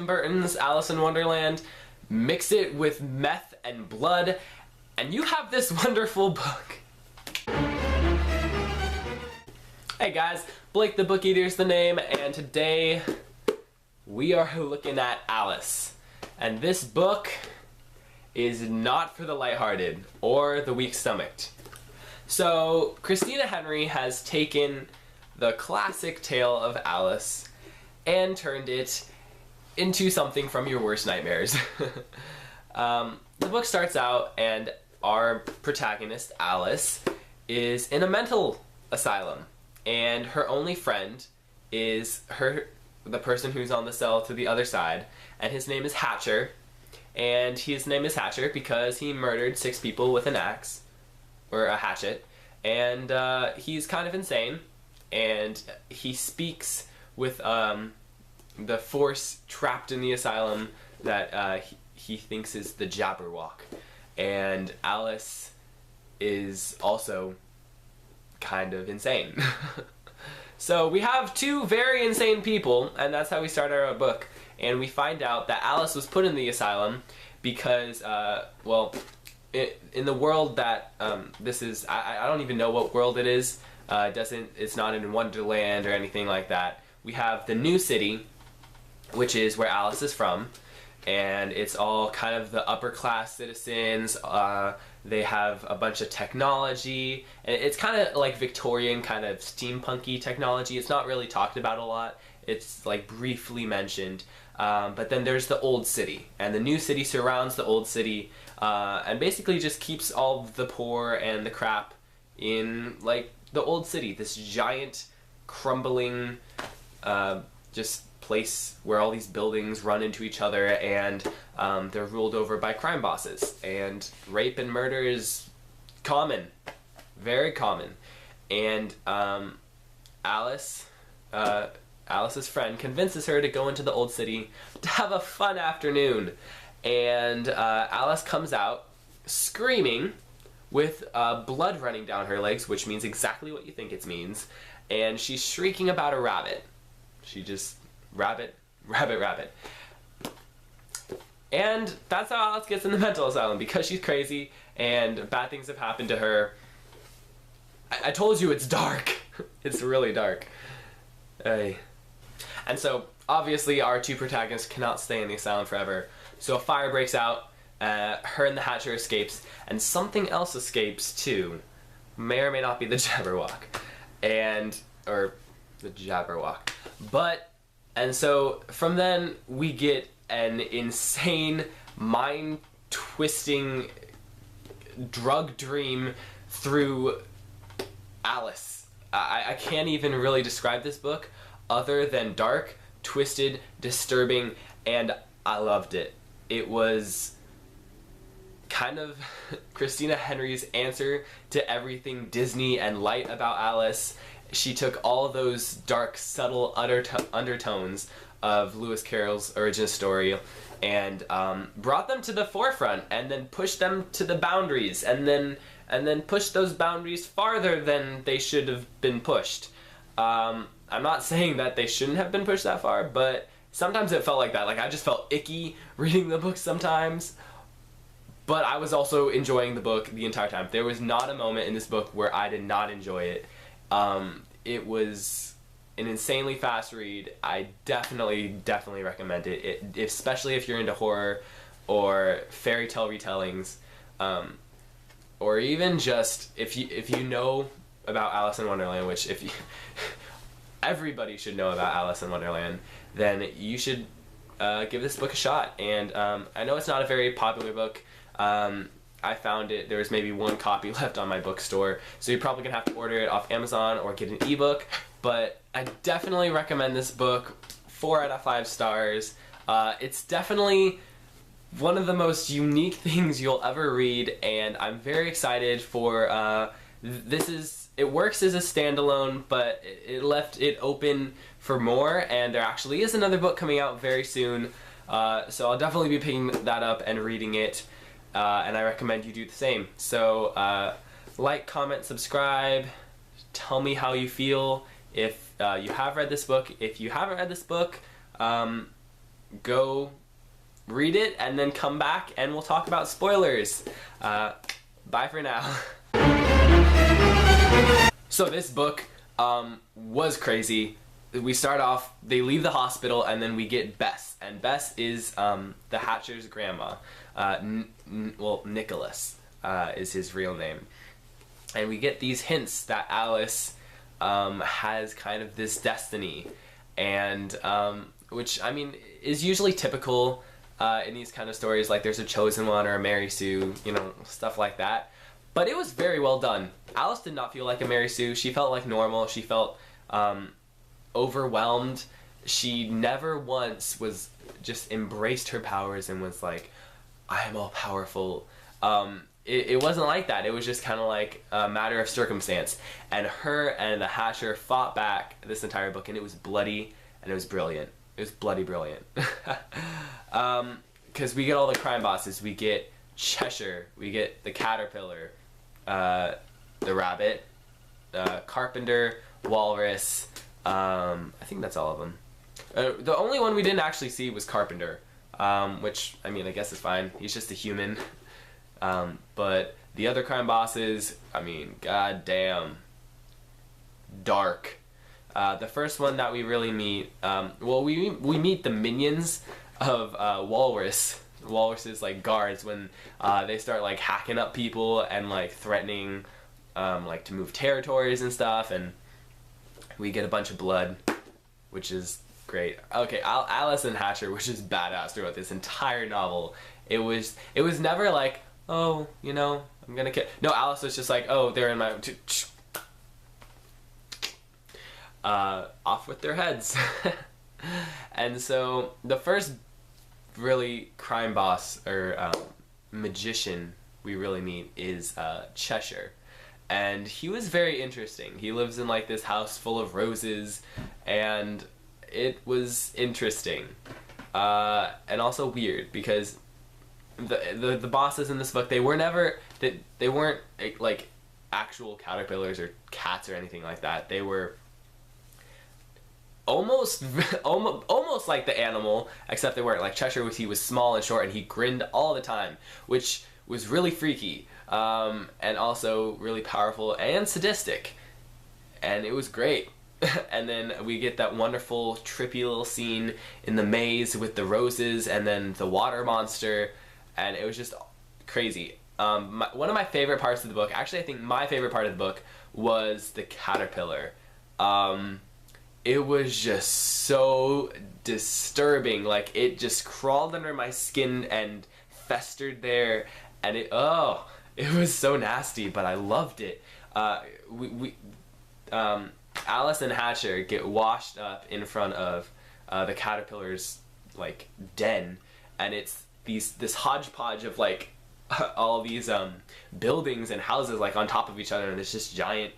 Burton's Alice in Wonderland, mix it with meth and blood, and you have this wonderful book. Hey guys, Blake the Book Eater is the name, and today we are looking at Alice. And this book is not for the lighthearted or the weak-stomached. So, Christina Henry has taken the classic tale of Alice and turned it into something from your worst nightmares. The book starts out and our protagonist, Alice, is in a mental asylum, and her only friend is the person who's on the cell to the other side, and his name is Hatcher, and his name is Hatcher because he murdered 6 people with an axe, or a hatchet, and he's kind of insane, and he speaks with the force trapped in the asylum that he thinks is the Jabberwock. And Alice is also kind of insane. So we have 2 very insane people, and that's how we start our book. And we find out that Alice was put in the asylum because, well, in the world that this is, I don't even know what world it is. It's not in Wonderland or anything like that. We have the New City, which is where Alice is from, and it's all kind of the upper class citizens. They have a bunch of technology, and it's kind of like Victorian, kind of steampunky technology. It's not really talked about a lot. It's like briefly mentioned. But then there's the old city, and the new city surrounds the old city, and basically just keeps all the poor and the crap in like the old city, this giant crumbling just place where all these buildings run into each other, and they're ruled over by crime bosses, and rape and murder is common, very common. And Alice's friend convinces her to go into the old city to have a fun afternoon, and Alice comes out screaming with blood running down her legs, which means exactly what you think it means, and she's shrieking about a rabbit. She just rabbit, rabbit, rabbit. And that's how Alice gets in the mental asylum, because she's crazy and bad things have happened to her. I told you it's dark. It's really dark. And so, obviously, our 2 protagonists cannot stay in the asylum forever. So a fire breaks out, her and the Hatcher escapes, and something else escapes too. May or may not be the Jabberwock. Or the Jabberwock. And so from then we get an insane, mind-twisting drug dream through Alice. I can't even really describe this book other than dark, twisted, disturbing, and I loved it. It was kind of Christina Henry's answer to everything Disney and light about Alice. She took all those dark, subtle undertones of Lewis Carroll's origin story and brought them to the forefront, and then pushed them to the boundaries, and then pushed those boundaries farther than they should have been pushed. I'm not saying that they shouldn't have been pushed that far, but sometimes it felt like that. Like, I just felt icky reading the book sometimes. But I was also enjoying the book the entire time. There was not a moment in this book where I did not enjoy it. It was an insanely fast read. I definitely recommend it. Especially if you're into horror or fairy tale retellings, or even just if you know about Alice in Wonderland, which everybody should know about Alice in Wonderland, then you should give this book a shot. And I know it's not a very popular book. I found it, there was maybe 1 copy left on my bookstore, so you're probably gonna have to order it off Amazon or get an ebook, but I definitely recommend this book. 4 out of 5 stars. It's definitely one of the most unique things you'll ever read, and I'm very excited for, it works as a standalone, but it left it open for more, and there actually is another book coming out very soon, so I'll definitely be picking that up and reading it. And I recommend you do the same. So, like, comment, subscribe, tell me how you feel if you have read this book. If you haven't read this book, go read it and then come back and we'll talk about spoilers. Bye for now. So this book was crazy. We start off, they leave the hospital, and then we get Bess. And Bess is the Hatcher's grandma. Nicholas is his real name. And we get these hints that Alice has kind of this destiny. And, which, I mean, is usually typical in these kind of stories. Like, there's a chosen one or a Mary Sue, you know, stuff like that. But it was very well done. Alice did not feel like a Mary Sue. She felt like normal. She felt overwhelmed. She never once was just embraced her powers and was like, I am all powerful. It wasn't like that. It was just kind of like a matter of circumstance. And her and the Hatcher fought back this entire book, and it was bloody and it was brilliant. It was bloody brilliant. Because we get all the crime bosses. We get Cheshire. We get the Caterpillar, the Rabbit, Carpenter, Walrus. I think that's all of them. The only one we didn't actually see was Carpenter, which, I mean, I guess is fine. He's just a human. But the other crime bosses, I mean, goddamn, dark. The first one that we really meet, we meet the minions of Walrus. Walrus's like guards when they start like hacking up people and like threatening like to move territories and stuff, and we get a bunch of blood, which is great. Okay, Alice and Hatcher was just badass throughout this entire novel. It was never like, oh, you know, I'm gonna kill. No, Alice was just like, oh, they're in my off with their heads. And so the first really crime boss or magician we really meet is Cheshire. And he was very interesting. He lives in like this house full of roses, and it was interesting. And also weird, because the bosses in this book, they weren't like actual caterpillars or cats or anything like that. They were almost like the animal, except they weren't. Like Cheshire he was small and short, and he grinned all the time, which was really freaky, and also really powerful and sadistic, and it was great. And then we get that wonderful trippy little scene in the maze with the roses and then the water monster, and it was just crazy. One of my favorite parts of the book, actually I think my favorite part of the book, was the caterpillar. It was just so disturbing. Like, it just crawled under my skin and festered there, and it was so nasty, but I loved it. Alice and Hatcher get washed up in front of the caterpillar's like den, and it's this hodgepodge of like all these buildings and houses like on top of each other, and there's this giant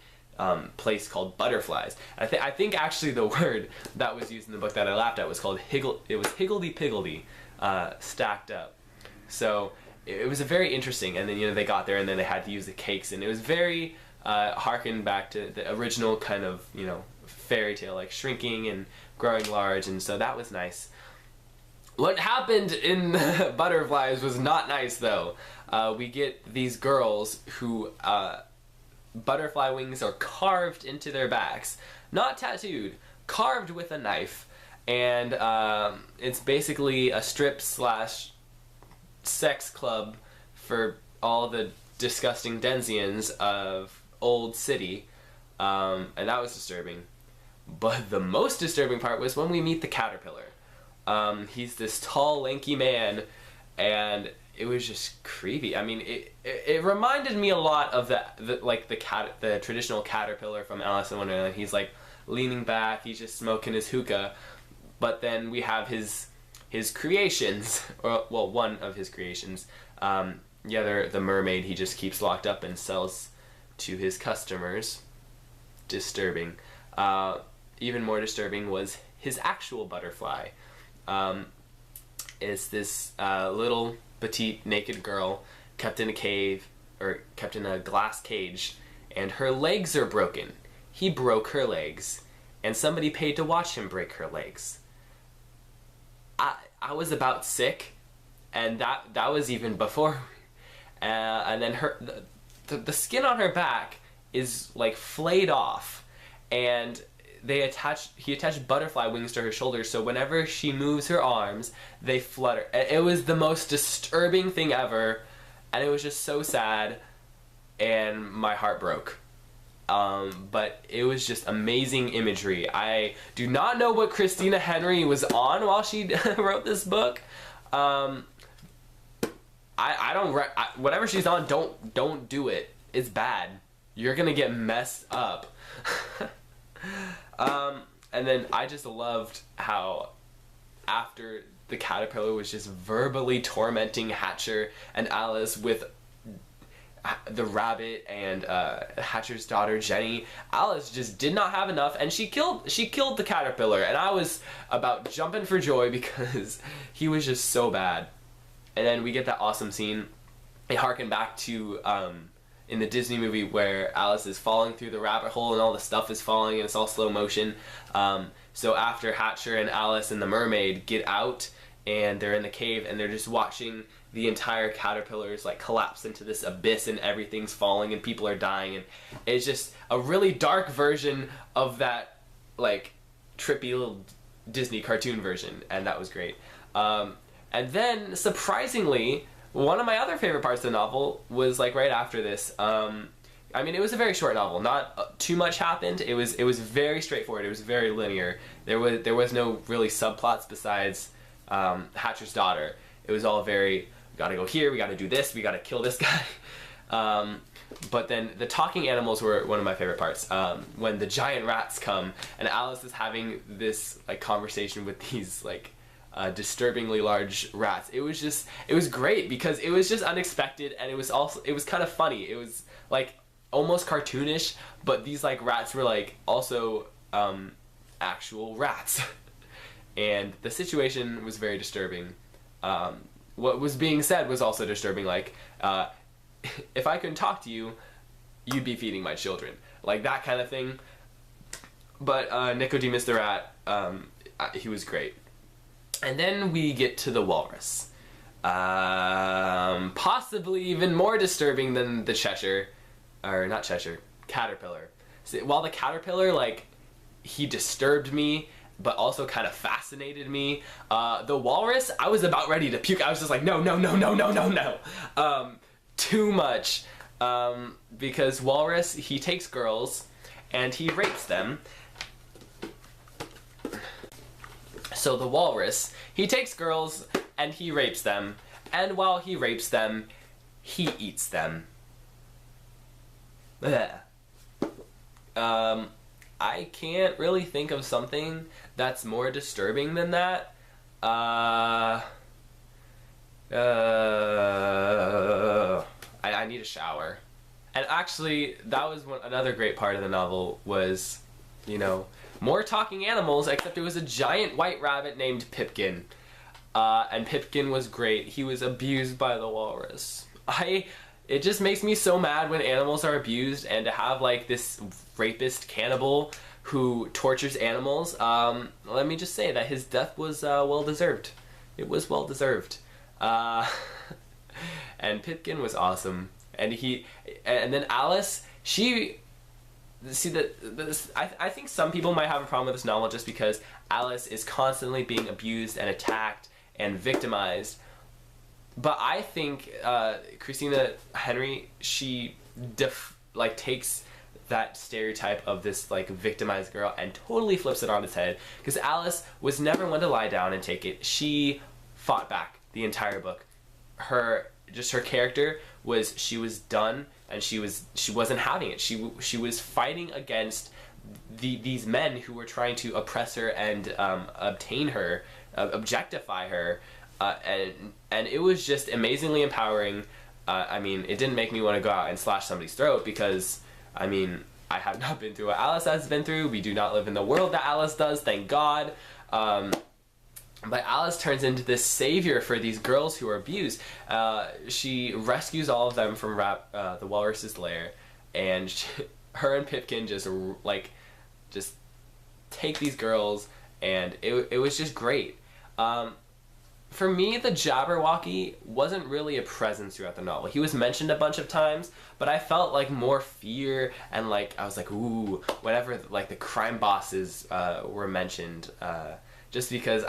place called butterflies. I think actually the word that was used in the book that I laughed at was called higgledy-piggledy, stacked up. So it was a very interesting, and then, you know, they got there and then they had to use the cakes, and it was very harkened back to the original kind of, you know, fairy tale, like shrinking and growing large, and so that was nice. What happened in Butterflies was not nice, though. We get these girls who butterfly wings are carved into their backs, not tattooed, carved with a knife, and it's basically a strip / sex club for all the disgusting Denzians of Old City, and that was disturbing. But the most disturbing part was when we meet the caterpillar. He's this tall, lanky man, and it was just creepy. I mean, it reminded me a lot of the traditional caterpillar from Alice in Wonderland. He's like leaning back, he's just smoking his hookah. But then we have his creations, or well, one of his creations. The other, the mermaid, he just keeps locked up and sells to his customers. Disturbing. Even more disturbing was his actual butterfly. It's this little petite naked girl kept in a cave, or kept in a glass cage, and her legs are broken. He broke her legs, and somebody paid to watch him break her legs. I was about sick, and that was even before. And then the skin on her back is like flayed off, and he attached butterfly wings to her shoulders, so whenever she moves her arms, they flutter. It was the most disturbing thing ever, and it was just so sad, and my heart broke. But it was just amazing imagery. I do not know what Christina Henry was on while she wrote this book. I don't whatever she's on, don't do it. It's bad. You're gonna get messed up. And then I just loved how after the caterpillar was just verbally tormenting Hatcher and Alice with the rabbit and Hatcher's daughter Jenny, Alice just did not have enough, and she killed the caterpillar, and I was about jumping for joy because he was just so bad. And then we get that awesome scene. They harken back to in the Disney movie where Alice is falling through the rabbit hole and all the stuff is falling and it's all slow motion. So after Hatcher and Alice and the mermaid get out and they're in the cave and they're just watching the entire caterpillars like collapse into this abyss and everything's falling and people are dying, and it's just a really dark version of that like trippy little Disney cartoon version, and that was great. And then surprisingly, one of my other favorite parts of the novel was like right after this. I mean, it was a very short novel. Not too much happened. It was very straightforward. It was very linear. There was no really subplots besides Hatcher's daughter. It was all very, we gotta go here, we gotta do this, we gotta kill this guy. But then the talking animals were one of my favorite parts. When the giant rats come and Alice is having this like conversation with these like disturbingly large rats. It was great because it was just unexpected, and it was kind of funny. It was like almost cartoonish, but these like rats were like also actual rats. And the situation was very disturbing. What was being said was also disturbing, like if I couldn't talk to you, you'd be feeding my children, like that kind of thing. But Nicodemus the rat, he was great. And then we get to the walrus. Possibly even more disturbing than the caterpillar. So, while the caterpillar, like, he disturbed me, but also kind of fascinated me. The walrus, I was about ready to puke. I was just like, no. Too much. Because walrus, he takes girls and he rapes them. So the walrus, he takes girls and he rapes them, and while he rapes them, he eats them. I can't really think of something that's more disturbing than that. I need a shower. And actually, that was another great part of the novel was, you know, more talking animals, except it was a giant white rabbit named Pipkin. And Pipkin was great. He was abused by the walrus. It just makes me so mad when animals are abused, and to have like this rapist cannibal who tortures animals. Let me just say that his death was well deserved. It was well deserved. And Pipkin was awesome. And then Alice, I think some people might have a problem with this novel just because Alice is constantly being abused and attacked and victimized. But I think Christina Henry, she takes that stereotype of this like victimized girl and totally flips it on its head. Because Alice was never one to lie down and take it. She fought back the entire book. Her character was, she was done, and she wasn't having it. She was fighting against these men who were trying to oppress her and obtain her, objectify her, and it was just amazingly empowering. I mean, it didn't make me want to go out and slash somebody's throat because, I mean, I have not been through what Alice has been through. We do not live in the world that Alice does, thank God. But Alice turns into this savior for these girls who are abused. She rescues all of them from the walrus's lair, and her and Pipkin just take these girls, and it was just great. for me, the Jabberwocky wasn't really a presence throughout the novel. He was mentioned a bunch of times, but I felt like more fear and like I was like, ooh, whenever like the crime bosses were mentioned, just because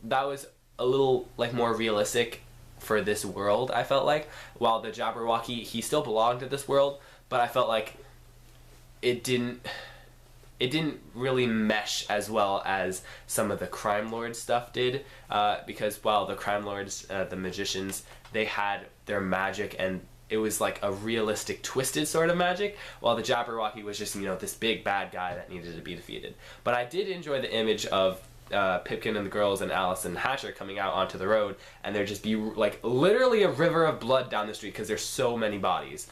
that was a little like more realistic for this world. I felt like while the Jabberwocky, he still belonged to this world, but I felt like it didn't really mesh as well as some of the crime lord stuff did, because while the crime lords, the magicians, they had their magic and it was like a realistic twisted sort of magic, while the Jabberwocky was just, you know, this big bad guy that needed to be defeated. But I did enjoy the image of Pipkin and the girls and Alice and Hatcher coming out onto the road and there just be like literally a river of blood down the street because there's so many bodies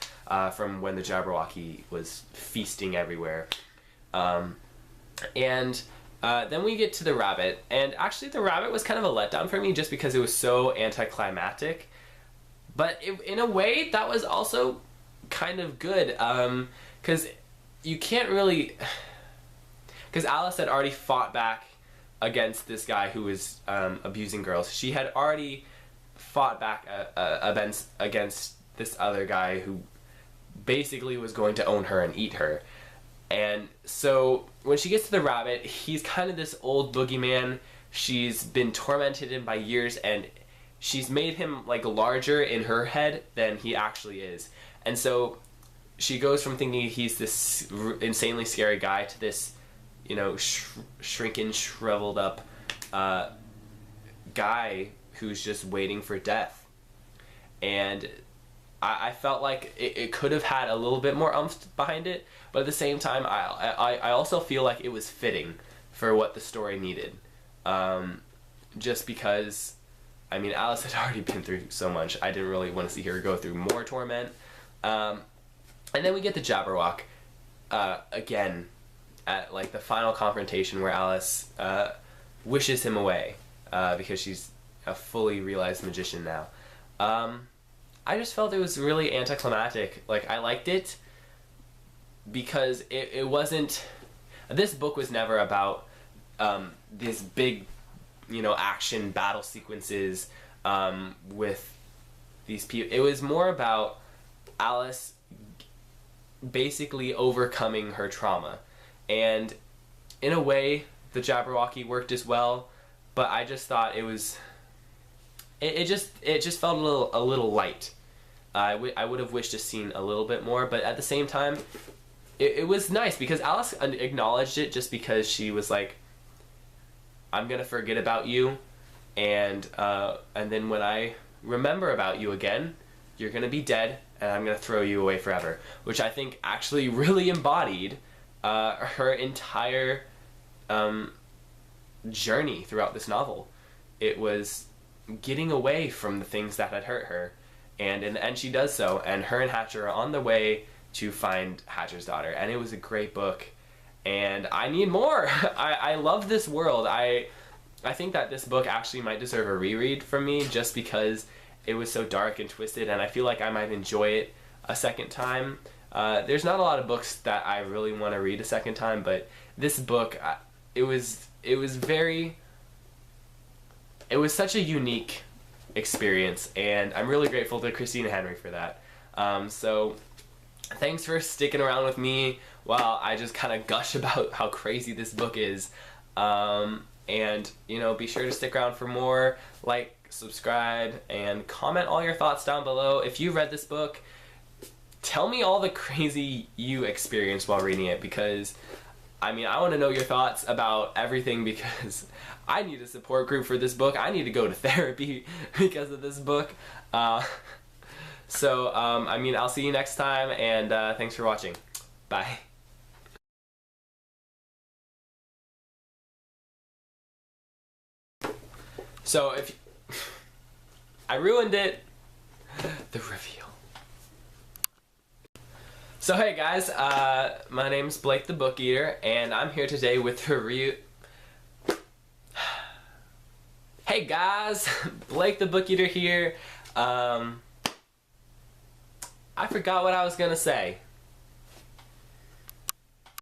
from when the Jabberwocky was feasting everywhere. And then we get to the rabbit, and actually the rabbit was kind of a letdown for me just because it was so anticlimactic, but in a way that was also kind of good, because you can't really, because Alice had already fought back against this guy who was abusing girls. She had already fought back against this other guy who basically was going to own her and eat her. And so when she gets to the rabbit, he's kind of this old boogeyman. She's been tormented him by years, and she's made him like larger in her head than he actually is. And so she goes from thinking he's this insanely scary guy to this, you know, shrinking, shriveled up guy who's just waiting for death. And I felt like it could have had a little bit more oomph behind it, but at the same time, I also feel like it was fitting for what the story needed. Just because, I mean, Alice had already been through so much. I didn't really want to see her go through more torment. And then we get the Jabberwock again at like the final confrontation where Alice wishes him away because she's a fully realized magician now. I just felt it was really anticlimactic. Like, I liked it because it wasn't... This book was never about these big, you know, action battle sequences with these people. It was more about Alice basically overcoming her trauma. And in a way, the Jabberwocky worked as well, but I just thought it was... It just felt a little light. I would have wished to seen a little bit more, but at the same time, it was nice because Alice acknowledged it just because she was like, I'm gonna forget about you, and then when I remember about you again, you're gonna be dead, and I'm gonna throw you away forever, which I think actually really embodied her entire journey throughout this novel. It was getting away from the things that had hurt her, and in the end she does so, and her and Hatcher are on the way to find Hatcher's daughter, and it was a great book, and I need more. I love this world. I think that this book actually might deserve a reread from me just because it was so dark and twisted, and I feel like I might enjoy it a second time. There's not a lot of books that I really want to read a second time, but this book, it was such a unique experience, and I'm really grateful to Christina Henry for that. So thanks for sticking around with me while I just kind of gush about how crazy this book is. And, you know, be sure to stick around for more. Like, subscribe, and comment all your thoughts down below. If you read this book, tell me all the crazy you experienced while reading it, because I mean, I want to know your thoughts about everything, because I need a support group for this book. I need to go to therapy because of this book. I mean, I'll see you next time, and thanks for watching. Bye. So if I ruined it, the reveal. So hey guys, my name's Blake the Book Eater, and I'm here today with the Hey guys, Blake the Book Eater here. I forgot what I was gonna say.